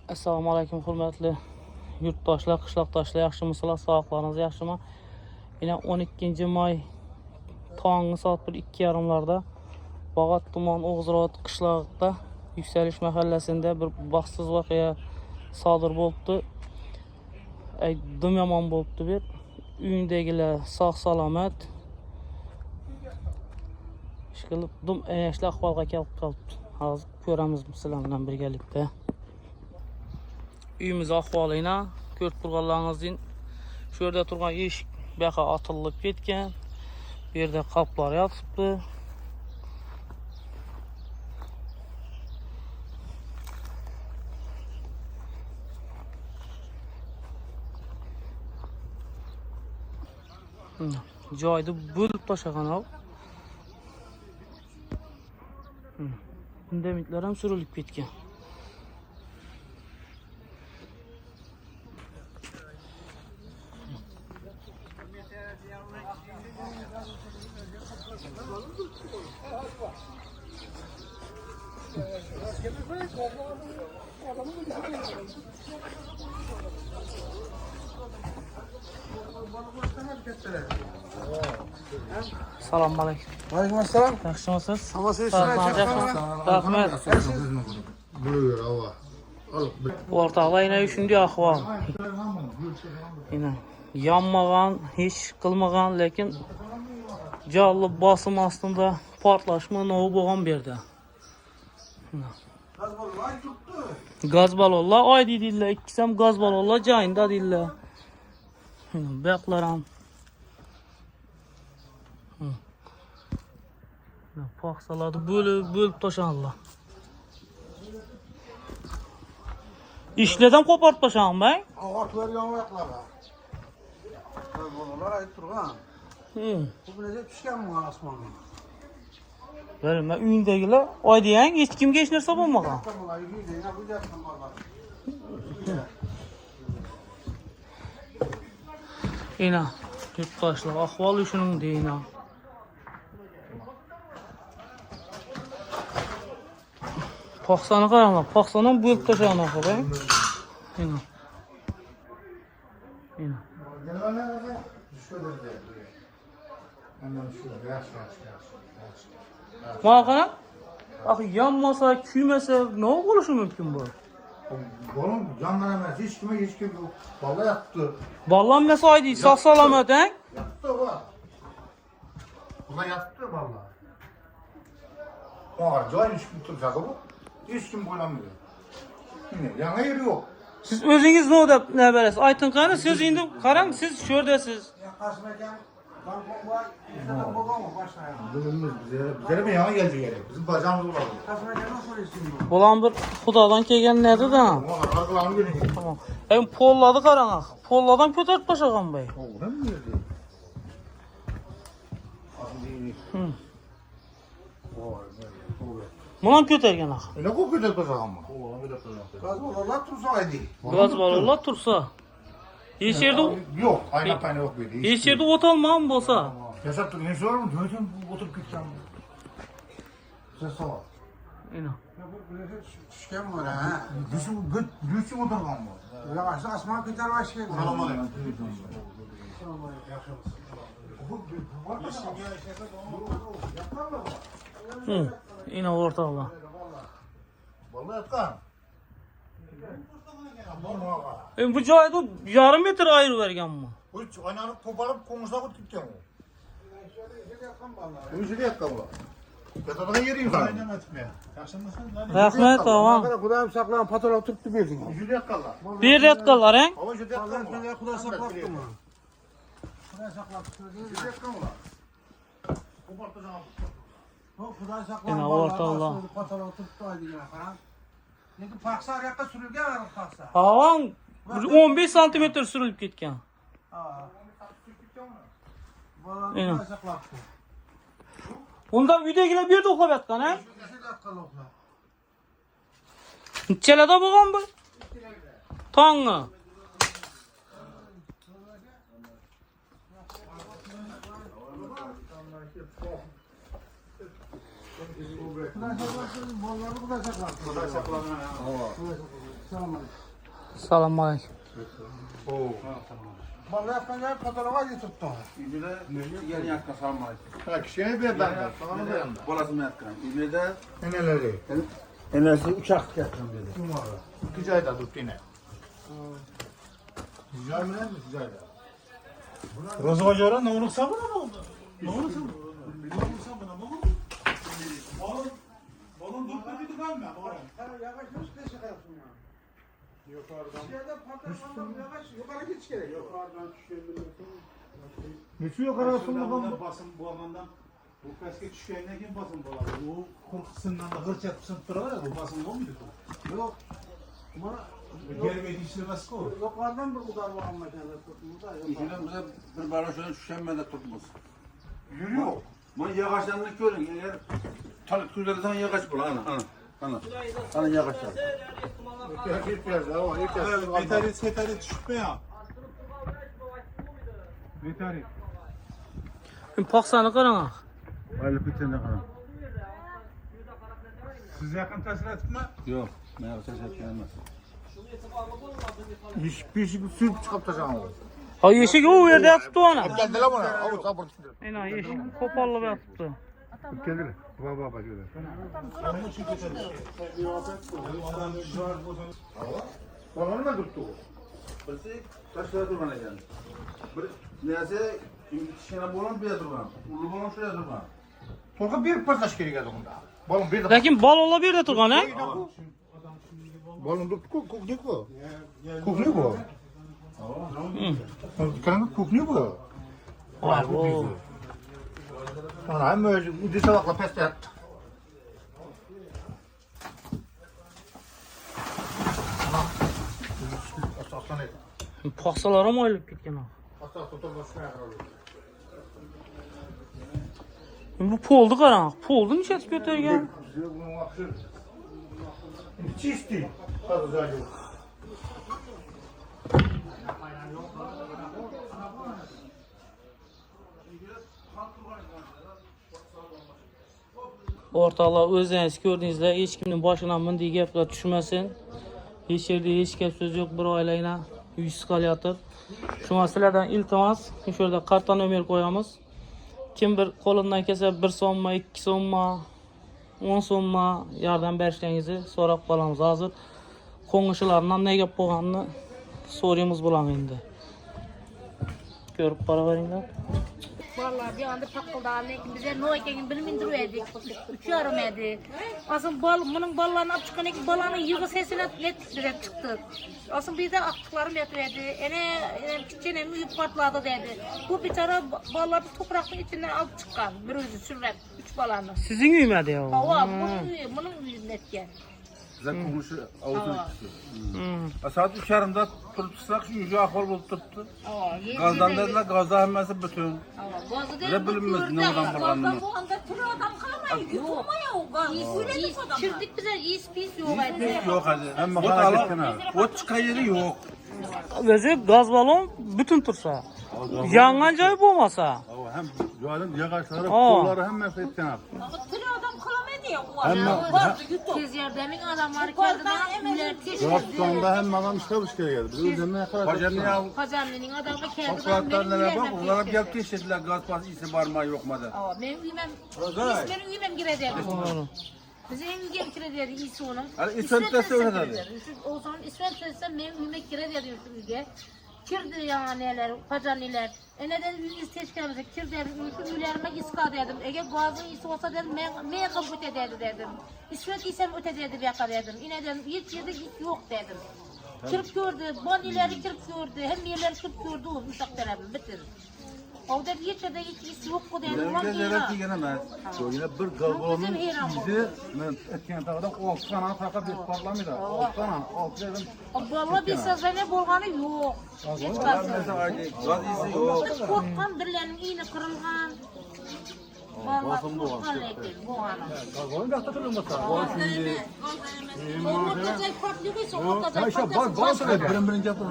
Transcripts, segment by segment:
Assalomu alaykum hurmatli yurtdoshlar, qishloqdoshlar, yaxshimisizlar? Sog'liqlaringiz yaxshimi? Yine 12 may tongi soat 1:30larda Bog'ot tuman O'g'izrod qishlog'ida Yuksalish mahallasida bir baxtsiz voqea sodir bo'ldi. Dum yomon bo'ldi bir. Uyindagilar sog' salomat. Ishqilib dum ayashli ahvolga kelib qoldi. Hozir ko'ramiz sizlar bilan birgalikda. Uyimiz ahvolini ko'rib turganlaringizdek, shu yerda turgan eshik bu yoqqa otilib ketgan. Bu yerda qoplar yotibdi. Joyni bo'lib tashlagan o. Indamitlar ham surilib ketgan. Assalomu alaykum. Aleyküm assalam. Yaxshimisiz? Hammasi Rahmat. O'rtoqlar, yana shunday ahvol. Yine yanmagan, hech qilmagan, lekin jonli bosim ostida portlashma nima bo'lgan bu yerda. Gaz balonlar oy deydilar, ikkisi ham gaz balonlar joyinda deydilar. Baqlar ham paxsalarni bo'lib tashanlar. İşlerden kopartma şahım ben. Ağaçlar yanmaklar. Bunlar ayıp durgan. Bu nece düşken mi asmanı? Benim ben üyündekiler ay diyen hiç kim geçinirse bulmadan. İna yurttaşlar ahval şunun deyina. Paxsanı qaranlar, paxsanın bölüb taşağına axı. İna. İna. Mağana? Axı yanmasa, küymese ne oluşu mümkün bu? Oğlum canlar emez, hiç kime yok. Vallahi yattı. Vallahi mesaydı, sağ salamet he? Yattı o. Ulan yattı vallahi. Oğlum can hiç kim tutacak bu? Hiç kim boylamıyor. Yana yeri yok. Siz özünüz ne oldu ne beresiz? Aytın qarı, siz indi qarang, siz şördesiz. Karşıdayken bize bir yana gelecek yeri. Bizim bacağımız olalım. Ulan bir Xudodan kelgan nerede da? Arkalarını görün. Tamam. Hem polladı qarang. Polladan kötörüp taşagan bey. Oğlum mu geldi? Mulan kötörgen ax. Ne kokuyor kötü bacağım mı? Gaz balonlar tursaydı. Gaz balonlar tursa. Hiç yerde Yok, ayna payna yok böyle. hiç yerde ot almağın bolsa. Yaşap dur, ne sorun? Dönüşüm oturup gideceğim. Size sağ ol. İna. Düşken var ha. Düşüm oturgan mı? Yavaşça asma gider başka. Selam aleyküm. İna ortalığa. Vallahi yatkan. Bu joyda yarım metre ayır vergen mi? Bu aynanı koparıp konuşla kut gideceğim o. Bu yüzüyle yatkan bu. Yatadığın yeriyim sana. Rahmet tamam. Kudayım saklan patola tuttu bildin. Yüzüyle yatkanlar. Bir yatkallar he? Ama yüzüyle yatkan bu. Ben kuday saklattım ha. Kuday saklattım. Yüzüyle yatkan bu. Kopartacağım. Kuday saklattım. Yine ortalığa. Patola tuttu hadi ya falan. Çünkü paksa ayakta sürülgen var paksa. Havan 15 santimetre sürülüp ketken. Kuday saklattım. Onda uydagilar bir yerda uxlab yotgan he? Nasıl yatkalı okla? Chalada bo'lgan bu? Tongi. Kuday saklattım. Bolları kuday saklattım. Kuday saklattım. Assalomu alaykum. Vallahi yapkan yer fotoğrafa YouTube'da. Yeni yatkın salmayı. Ha kişiye bir adam. Sana da yanında. Bolası mı yatkın? İbride Neleri? enerji uçak yatkın dedi. Numara. Güzel de tut yine. Güzel mi lan? Güzel de. Rozova göre ne olursa buna mı oldu? Ne olursa buna? Ne olursa buna mı oldu? Balon dur dedi ben mi? Yavaş nasıl ne şaka yapsın ya? Yukarıdan. İçeride patlamam yavaş yukarı geç gerek. Yukarıdan düşebilirsin. Nesi yok arasında Şuradan basın bu alandan. Bu kaske düşkenine kim basın buladı? O korkusundan da hırç yapsın durar ya bu basın olmuyor. Yok. Bana Gelmedi işlemez ko. yukarıdan bir kadar var ama burada. İçine bize bir barış şöyle şüşenmede tutmaz. Yürüyor. Bunu yağışlarını görün. Eğer talık güzelsen yağış bul. Ana yağışlar. Herkes biraz daha var. Herkes Veteri düşüp ya. Veteri. Paksani qarang. Öyle bir tane kadar. Siz yakın tesir etme. Yok. Ne yapacağız gelmez. bir şey sürüp çıkıp da sana olur. Ha yeşik o yerde yatibdi ana. Geldi lan bana. Avuç sabır tutuyor. Ana yeşik kopallıp yatibdi. Gelir. Baba şöyle. Balonu mu tuttu? Birisi taşlara durmana geldi. Bir neyse şuna bolan bir durman. Ulu bolan şuraya durman. Sonra bir pasaş geri geldi bunda. Balon bir de. Lekin balolar bu yerda turgan ha? Balon tuttu kukni bu. Kukni bu. Kanka kukni bu. Vay bu. Ana hem öyle ucu salakla peste yattı. Aslan et. Paksalar ham oyilib ketgan ha. Aslan tutar başına yakalıyor. Bu polni qarang. Polni nishatib ko'targan. Bunun vakti. Çisti. Hadi zaten. O'rtoqlar o'zingiz ko'rdingizlar, hech kimning boshidan bunday gaplar tushmasin. Hech yerda hech gap so'z yo'q, bir oilanglar uy siqalyapti. Shunga sizlardan iltimos, shu yerda karta nomer qo'yamiz. Kim bir qo'limdan kelsa 1 so'mmi, 2 so'mmi, 10 so'mmi yordam berishlaringizni so'rab qolamiz. Hozir qo'ng'ishlardan nega gap bo'lganini so'raymiz bular endi. Ko'rib qolaveringlar. Vallahi bir anda takıldı lekin bize ne ekeni bilmindir verdik. Uçuyorum edi. Aslında bunun ballarını alıp çıkan ki ballarının yığı sesine net bize çıktı. Aslında bir de aktıklarım yatıyordu. Küçüğüne büyük patladı dedi. Bu bir tane balları toprakın içinden alıp çıkan. Bir özü sürrep 3 ballarını. Sizin üymedi ya. Hava bunun netken. Bize kumuşu avucu gitti. Saat 3 yarımda turup tutsak şu yüce ahval bulup tuttu. Gazdan dediler, gazda hemmesi bütün. Ne bilinmez ne oradan buradan. Yok. Çirdik bize iyi pis yok hadi. Yok hadi. Hem hala ot çıkan yeri yok. Özü gaz balon bütün tursa. Yangan joy bo'lmasa. Hem yuvarın yağışları, Aa. kolları hemmesi etken abi. Tez yerdemin adamları kendine üler Sonunda hem adam işte bu işe geldi. Biz üzerine kadar. Pajanı ya. Pazarlının adamı O kendine saatlerlere bak, onlara bir yaptı işlediler. Gaz pası ise varma yok mu da. Benim üyemem, İsmer'in üyemem giredi. Bizim üyem giredi iyisi onun. Hani İsmet de söyledi. O zaman İsmet söylese benim üyeme giredi üyge. Kirdi yani neler, pazarniler. Neden yüz teşkilatı kirdi dedim, üyelerime iska dedim. Eğer gazın iyisi olsa dedim, ben kabul ederdi dedim. İsmet isem ötederdi bir dedim. Yine dedim, hiç yerde hiç yok dedim. Kirp gördü, banileri kirp gördü, hem yerleri kirp gördü, uşak tarafı bitir. O da hiç yerde hiç iyisi yok dedim. Devlet devlet diyenemez. Yine bir gazbalonun izi etken tağda 6 tane takıp bir parlamıydı. 6 tane, 6 dedim. Vallahi bir sözlerine bolğanı yok. Hiç kalsın. Gaz izi yok. Biz korkkan birilerinin iğne kırılgan. Vallahi korkkan lekin bolğanı. Balonu da tutulmasa. O şimdi. Ortacay patlıyorsa ortacay patlıyorsa. Birinci yapın.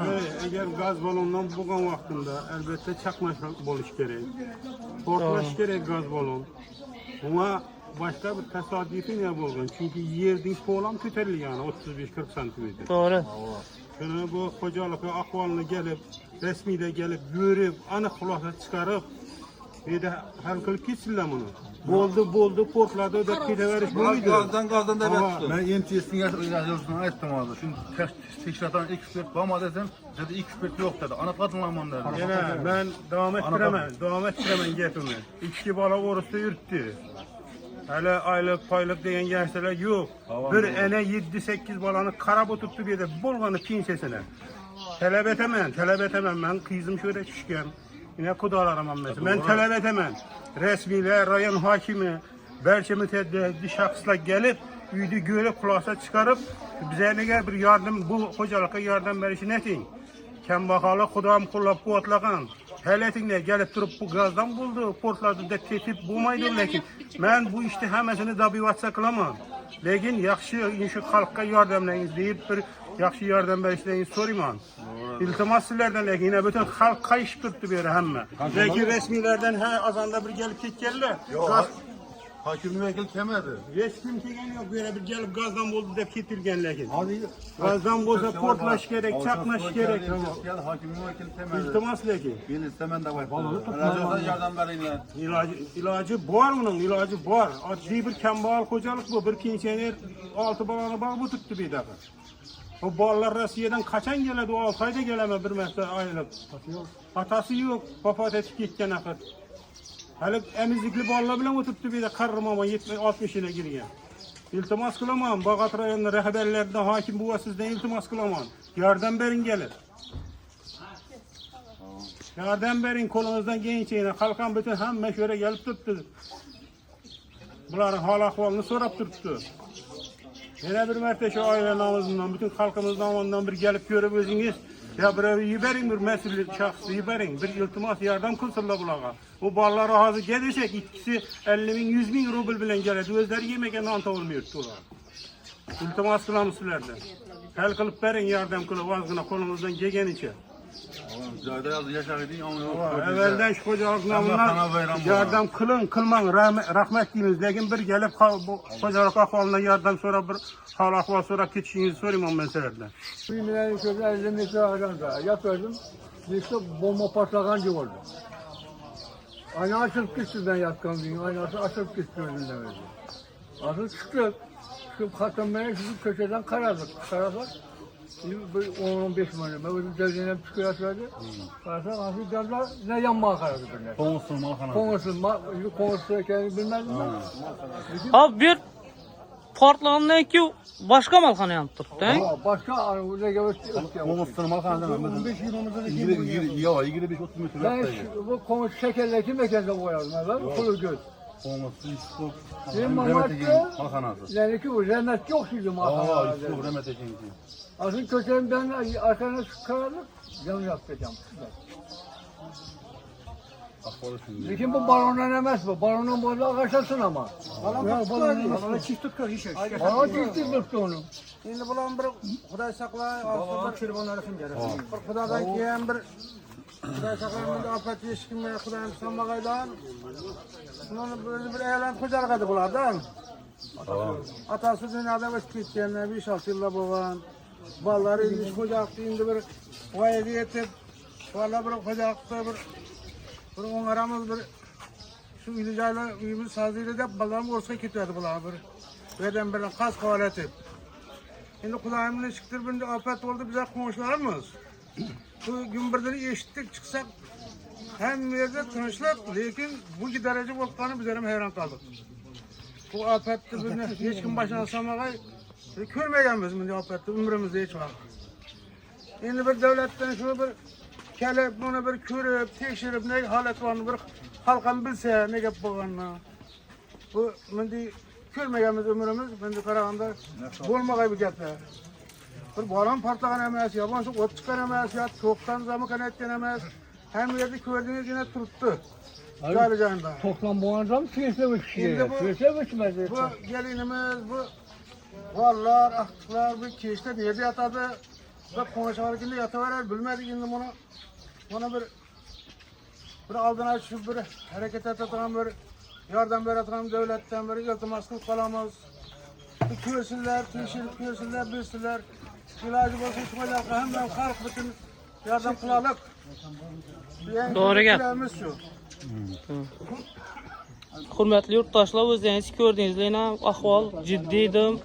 Eğer gaz balonundan bulgan vaktinde elbette çakma buluş gerek. Portlaş gerek gaz balon. Buna başka bir tesadüfi ne bulgun? Çünkü yerden poğlam köterilgan 35-40 santimetre. Doğru. Şunu bu hocalık ahvalını gelip, resmide gelip, görüp, anı kulakla çıkarıp, bir de hal kılıp geçsinler bunu. Boldu, portladı da kideveriş buydu. Gazdan da Ama ben MTS'in yazılısını açtım abi. Şimdi teşkilattan ekspert var desem, dedi ekspert yok dedi. Ana kadınlamam dedi. yine ben devam ettiremem getirme. 2 bala orası yürüttü. Hele aylık paylık diyen gençler yok. Bir ene 7-8 balanı kara tuttu bir de bulganı pinsesine. Talep etemem. Ben kızım şöyle düşken. Yine kudalarım mesela. Ben talep etemem. Resmiler, rayon hakimi, belki müteddidi şahıslar gelip, üydü görüp kulağına çıkarıp, bize ne bir yardım, bu hocalığa yardım verişi netin? Kembakalı kudam kullap kuatlagan. Heletinle gelip durup bu gazdan buldu, portladı da tetip bulmaydı lekin. Ben bu işte hemesini dabivatsa kılamam. Lekin yaxşı şu halkka yardımlayınız deyip bir yaxşı yardım verişlerinizi sorayım. İltimas sizlerden lekin yine bütün halk kayış tuttu bir hemme. Lekin resmilerden azanda bir gelip ketkenler. Yok. Hakim vekil kemedi. Hiç kimse yok böyle bir gelip gazdan buldu da ketilgen lekin. Gazdan bulsa portlaş gerek, çakmaş gerek. Gel hakim vekil kemedi. İltimas lekin. Bir istemen de var. Radyoda yardım verin ya. İlacı var onun, ilacı var. Adli bir kembal kocalık bu. Bir pensioner 6 balanı bağ bu tuttu bir dakika. O balalar Rusya'dan kaçan geledi o 6 ayda geleme bir mesele aylık. Hatası yok. Vefat etip gitken akır. Hele emizlikli balalar bilen oturttu bir de karrımama 70-60'ine girgen. İltimas kılamam. Bağat rayonunda rehberlerden hakim bu sizden iltimas kılamam. Yardım verin gelir. Yardım verin kolunuzdan gençliğine. Kalkan bütün hem şöyle gelip tuttu. Bunların hal ahvalını sorap tuttu. Yine bir merte şu aile namazından, bütün halkımız namazından bir gelip görüp özünüz ya bir evi yiberin bir mesul şahsı yiberin, bir iltimas yardım kılsınlar bulağa. O balları hazır gelirsek ikisi 50.000-100.000 rubl bilen geledi. Özleri yemeken anta olmuyor tuğlar. İltimas kılamışlardı. Hel kılıp verin yardım kılıp vazgına kolumuzdan gegen içe. Zayda yazı yaşar edin ama yok. Evvelden şu koca namına yardım kılın, kılman, rahmet deyiniz. Lakin bir gelip bu kocalık ahvalına yardım sonra bir hal ahval sonra keçişinizi sorayım o meselelerden. Bilmeyen sözü 50 metre arasında yatırdım. İşte bomba patlagan oldu. Aynı açılıp gitti ben yatkan gün. Aynası açılıp gitti önümden öyle. Açılıp çıktık. Çıkıp katlanmaya çıkıp köşeden karadık. Bir 10-15 metre. Ben özüm devlenem çıkıyor verdi. Karasak hafif derler ne yanmağa karadı benimle. Konusunu malkana. Konusu kendini bilmezdim ben. Abi bir portlagandan ki başka malxana yanıp turibdi. Başka orada gelip Konusunu malkana demem. 25-30 metre. ben bu konu şekerleki mekanda koyardım. Ben kulu göz. Konusu isko. Benim mamatta Malkanası. yani ki o rahmet yok şimdi Aa, mahalada. isko rahmet edin. Aslında köşemden arkana çıkardık, yanı yapacağım. Akvalı şimdi. Lakin bu balondan emez bu, balonun boyunca ağaçlasın ama. Balonu çift tutkar hiç. Balon çifti tuttu onu. Şimdi bulan bir Xuday saqlay, aslında bir telefonları kim gelir? Bir Xudadan keyin bir Xuday saqlayman da afat eshikimga Xudayim sanmagaydan. Bunu bir elan xo'jalik edi bulardan. Atası dunyoda o'tib ketgan, 5-6 yillar bo'lgan. Bolalar ish xo'jalikda endi bir voyaga yetib, bolalar bir xo'jalikda bir o'ngaramiz bir shu uyli joylar uyimiz saziydi deb bolalarni o'rsa ketadi bular bir. Birdan bilan qaz qolatib. Endi Xudayimni shukr bunda ofat bo'ldi bizlar qo'shnilarimiz. Bu gün birden eshitdik chiqsak hamma yerda tinchlik, lekin bu daraja bo'lgani biz ham hayron qoldik. Bu ofatni bizni hech kim boshdan solmag'ay ko'rmaganmiz bunday ofatni umrimizda hech vaqt. Endi bir davlatdan shuni bir kelib buni bir ko'rib, tekshirib ne holat borni bir xalqam bilsa ne gap bo'lganini. Bu bunday ko'rmaganmiz umrimiz, bunday qaraganda bo'lmag'ay bu gaplar. Bir balon partlagan emas, yabancı ot çıkan emas, ya çoktan zamı kanatken emas. Hem yerde gördüğünüz yine tuttu. Sarıcağında. Toplam bu adam süreçlemiş Şimdi bu- süreçlemişmedi. Bu gelinimiz, bu varlar, aktıklar, bu keşte nerede yatadı? Bu konuşarken de yatıverer, bilmedik şimdi bunu. Bunu bir aldına açıp bir hareket atan bir yardım beratan devletten bir iltimas kılıp kalamız. Köysünler, teşerik köysünler, bilsinler. İlacı olsun şumalarga hemen halk bütün yardım kılalık. Doğru gap. Dilemiz şu. Hürmetli yurttaşlar, özünüz gördüğünüzde ahval ciddiydim.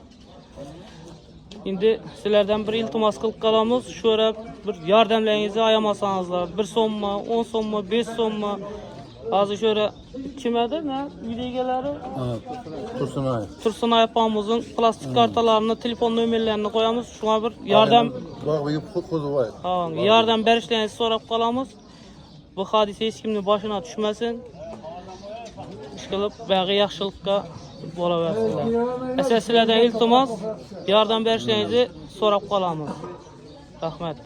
Şimdi sizlerden bir iltimas kılıp kalamız. Şöyle bir yardımlarınızı ayamasanızlar. 1 somma, 10 somma, 5 somma. Hazır şöyle kimede ne? Videoları Tursun Ayapamızın plastik kartalarını, telefon nömerlerini koyamız. Şuna bir yardım berişlerinizi sorup kalamız. Bu hadise hiç kimin başına düşmesin. İşkılıp bağı yaxşılıkka bola versinler. Esaslardan iltimas yardım berişlerinizi sorup kalamız. Rahmet.